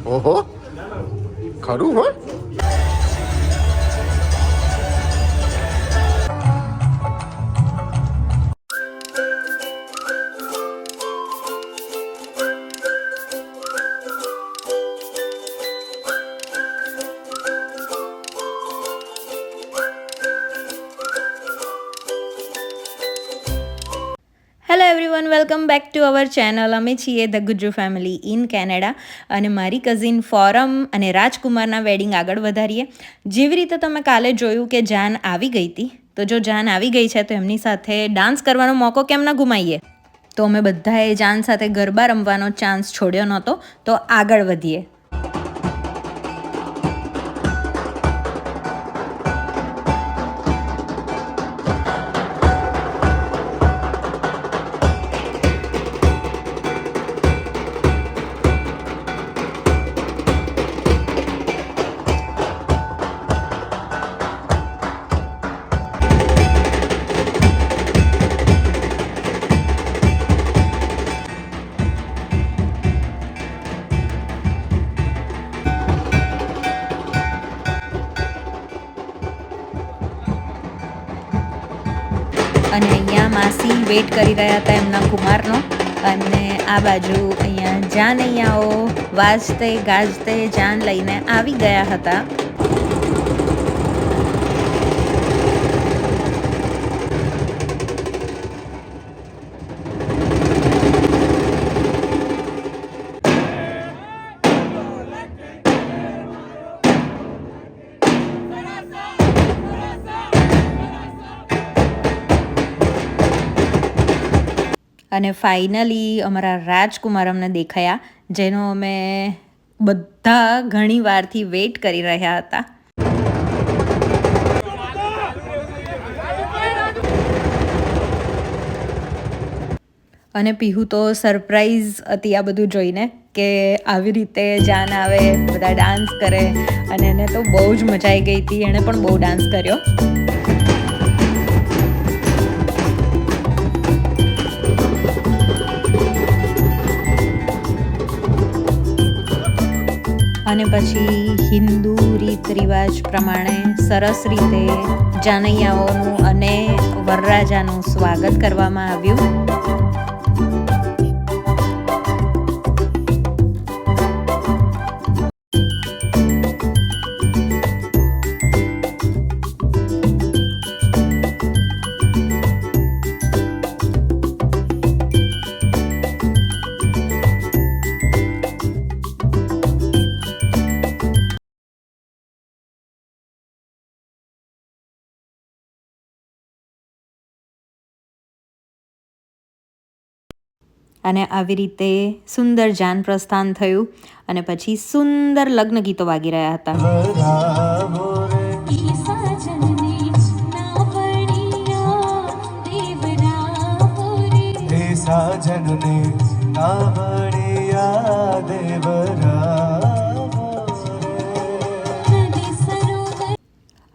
ઓહો ખરું હો. Hello everyone, welcome back to our channel. અમે છીએ the Gujju family in Canada અને મારી કઝિન ફોરમ અને રાજકુમારના વેડિંગ આગળ વધારીએ. જેવી રીતે તમે કાલે જોયું કે જાન આવી ગઈ હતી, તો જો જાન આવી ગઈ છે તો એમની સાથે ડાન્સ કરવાનો મોકો કેમ ના ગુમાવીએ. તો અમે બધાએ જાન સાથે ગરબા રમવાનો ચાન્સ છોડ્યો નહોતો, તો આગળ વધીએ. અને અહીંયા માસી વેઇટ કરી રહ્યા હતા એમના કુમારનો. અને આ બાજુ અહીંયા જાનૈયાઓ વાજતે ગાજતે જાન લઈને આવી ગયા હતા. અને ફાઇનલી અમારા રાજકુમાર અમને દેખાયા, જેનો અમે બધા ઘણી વારથી વેઇટ કરી રહ્યા હતા. અને પીહુ તો સરપ્રાઈઝ હતી આ બધું જોઈને કે આવી રીતે જાન આવે, બધા ડાન્સ કરે, અને એને તો બહુ જ મજા આવી ગઈ હતી. એણે પણ બહુ ડાન્સ કર્યો. અને પછી હિન્દુ રીત રિવાજ પ્રમાણે સરસ રીતે જાનૈયાઓનું અને વરરાજાનું સ્વાગત કરવામાં આવ્યું. અને આવી રીતે સુંદર જાન પ્રસ્થાન થયું. અને પછી સુંદર લગ્ન ગીતો વાગી રહ્યા હતા.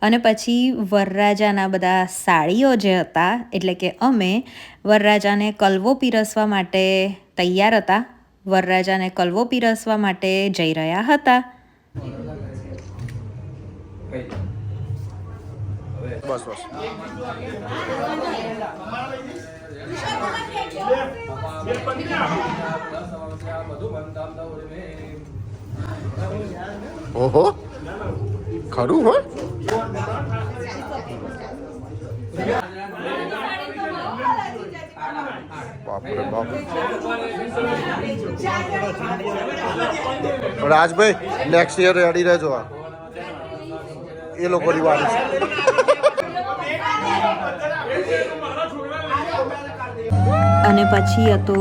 અને પછી વરરાજાના બધા સાળીઓ જે હતા, એટલે કે અમે વરરાજાને કલવો પીરસવા માટે તૈયાર હતા. વરરાજાને કલવો પીરસવા માટે જઈ રહ્યા હતા. બસ બસ. ઓહો ખરું હો. બાપરે બાપ. રાજભાઈ નેક્સ્ટ યર રેડી રહેજો. એ લોકોની વાડી છે. અને પછી હતો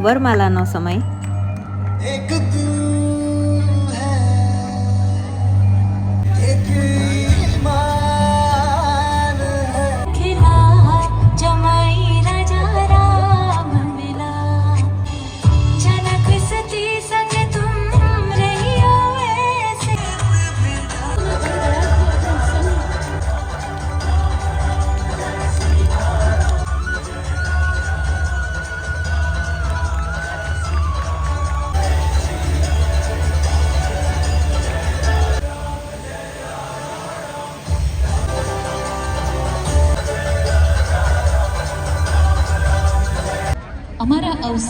વરમાલાનો સમય.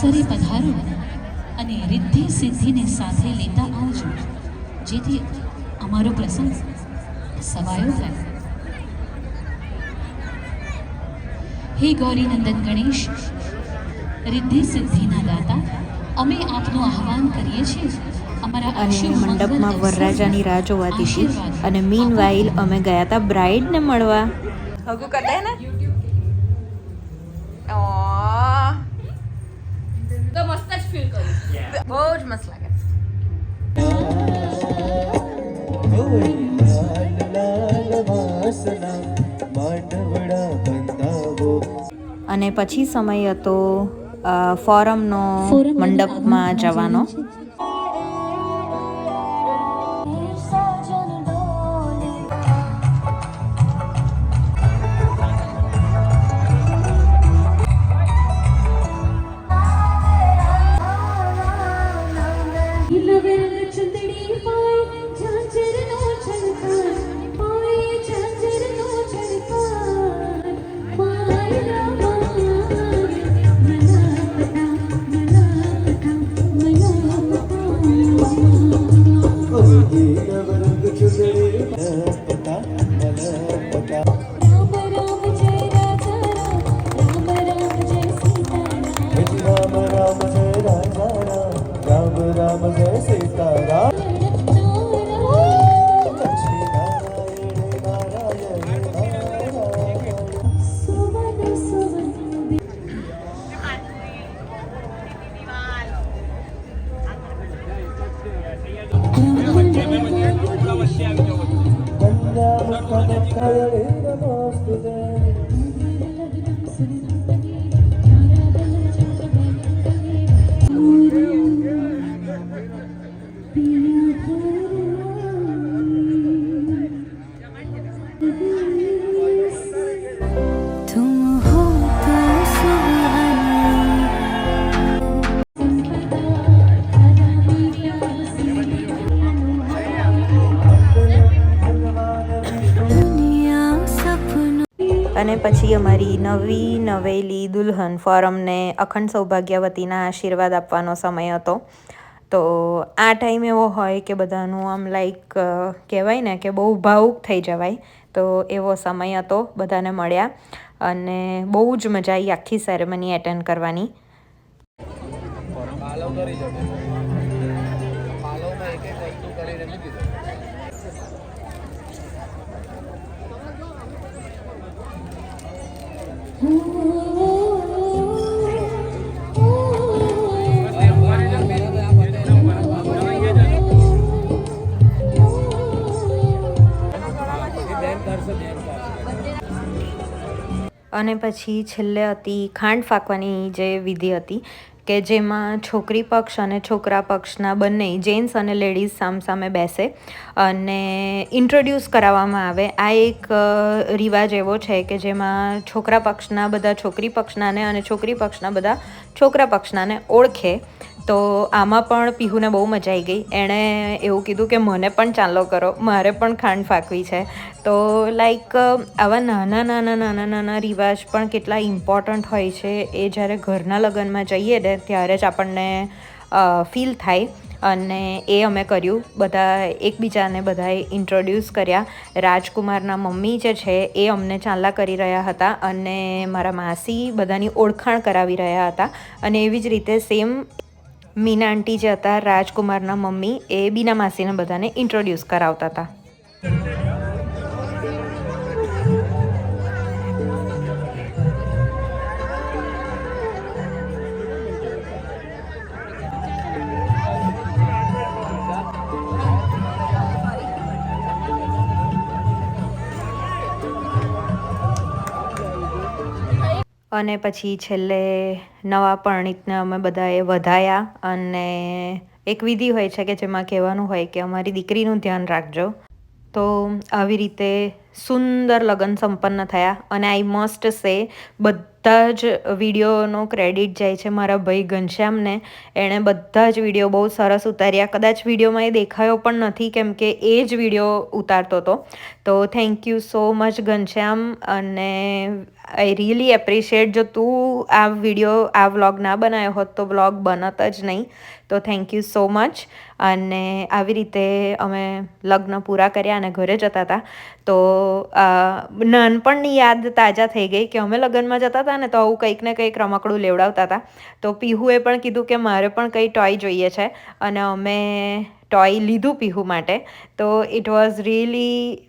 અવસરે પધારો અને રિદ્ધિ સિદ્ધિને સાથે લેતા આવજો, જેથી અમારો પ્રસંગ સવાયો થાય. હે ગૌરીનંદન ગણેશ, રિદ્ધિ સિદ્ધિના દાતા, અમે આપનું આહવાન કરીએ છીએ. અમારા અને મંડપમાં વરરાજાની રાહ જોવાતી હતી. અને મીન વાઇલ અમે ગયા હતા બ્રાઇડને મળવા. હગું કરી દે ને. તો મસ્ત જ ફીલ કરું. બહુ જ મસ્ત લાગે. અને પછી સમય હતો ફોરમનો મંડપમાં જવાનો. અને પછી અમારી નવી નવેલી દુલ્હન ફોરમને અખંડ સૌભાગ્યવતીના આશીર્વાદ આપવાનો સમય હતો. તો આ ટાઈમ એવો હોય કે બધાનું આમ લાઈક કહેવાય ને કે બહુ ભાવુક થઈ જવાય. તો એવો સમય હતો, બધાને મળ્યા અને બહુ જ મજા આવી આખી સેરેમની એટેન્ડ કરવાની. અને પછી છેલ્લે હતી ખાંડ ફાંકવાની જે વિધિ હતી કે જેમાં છોકરી પક્ષ અને છોકરા પક્ષના બંને જેન્ટ્સ અને લેડીઝ સામસામે બેસે અને ઇન્ટ્રોડ્યુસ કરાવવામાં આવે. આ એક રિવાજ એવો છે કે જેમાં છોકરા પક્ષના બધા છોકરી પક્ષનાને અને છોકરી પક્ષના બધા છોકરા પક્ષનાને ઓળખે. તો આમાં પણ પીહુને બહુ મજા આવી ગઈ. એણે એવું કીધું કે મને પણ ચાલો કરો, મારે પણ ખાંડ ફાંકવી છે. તો લાઈક આવા નાના રિવાજ પણ કેટલા ઇમ્પોર્ટન્ટ હોય છે. એ જ્યારે ઘરના લગ્નમાં જઈએ ને ત્યારે જ આપણને ફીલ થાય. અને એ અમે કર્યું, બધા એકબીજાને બધાએ ઇન્ટ્રોડ્યુસ કર્યા. રાજકુમારના મમ્મી જે છે એ અમને ચાંદલા કરી રહ્યા હતા અને મારા માસી બધાની ઓળખાણ કરાવી રહ્યા હતા. અને એવી જ રીતે સેમ મીના આંટી જે હતા રાજકુમારના મમ્મી, એ બીના માસીને બધાને ઇન્ટ્રોડ્યુસ કરાવતા હતા. અને પછી છેલ્લે નવા પરણિતને અમે બધાએ વધાયા. અને એક વિધિ હોય છે કે જેમાં કહેવાનું હોય કે અમારી દીકરીનું ધ્યાન રાખજો. તો આવી રીતે સુંદર લગ્ન સંપન્ન થયા. અને આઈ મસ્ટ સે બધા જ વિડીયોનો ક્રેડિટ જાય છે મારા ભાઈ ઘનશ્યામને. એણે બધા જ વિડીયો બહુ સરસ ઉતાર્યા. કદાચ વિડીયોમાં એ દેખાયો પણ નથી કેમ કે એ જ વિડીયો ઉતારતો હતો. તો thank you so much Ghanshyam. અને આઈ રિયલી એપ્રિશિએટ. જો તું આ વ્લોગ ના બનાવ્યો હોત તો વ્લોગ બનત જ નહીં. તો થેન્ક યુ સો મચ. અને આવી રીતે અમે લગ્ન પૂરા કર્યા અને ઘરે જતા હતા. તો નાનપણની યાદ તાજા થઈ ગઈ કે અમે લગ્નમાં જતા હતા ને તો આવું કંઈક ને કંઈક રમકડું લેવડાવતા હતા. તો પીહુએ પણ કીધું કે મારે પણ કંઈ ટોય જોઈએ છે અને અમે ટોય લીધું પીહુ માટે. તો ઇટ વોઝ રિયલી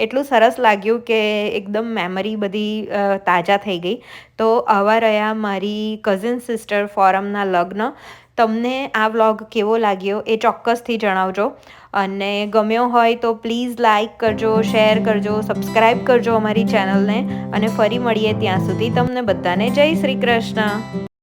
એટલું સરસ લાગ્યું કે એકદમ મેમરી બધી તાજા થઈ ગઈ. તો આવા રહ્યા મારી કઝિન સિસ્ટર ફોરમના લગ્ન. તમને આ વ્લોગ કેવો લાગ્યો એ ચોક્કસથી જણાવજો. અને ગમ્યો હોય તો પ્લીઝ લાઇક કરજો, શેર કરજો, સબસ્ક્રાઈબ કરજો અમારી ચેનલને. અને ફરી મળીએ ત્યાં સુધી તમને બધાને જય શ્રી કૃષ્ણ.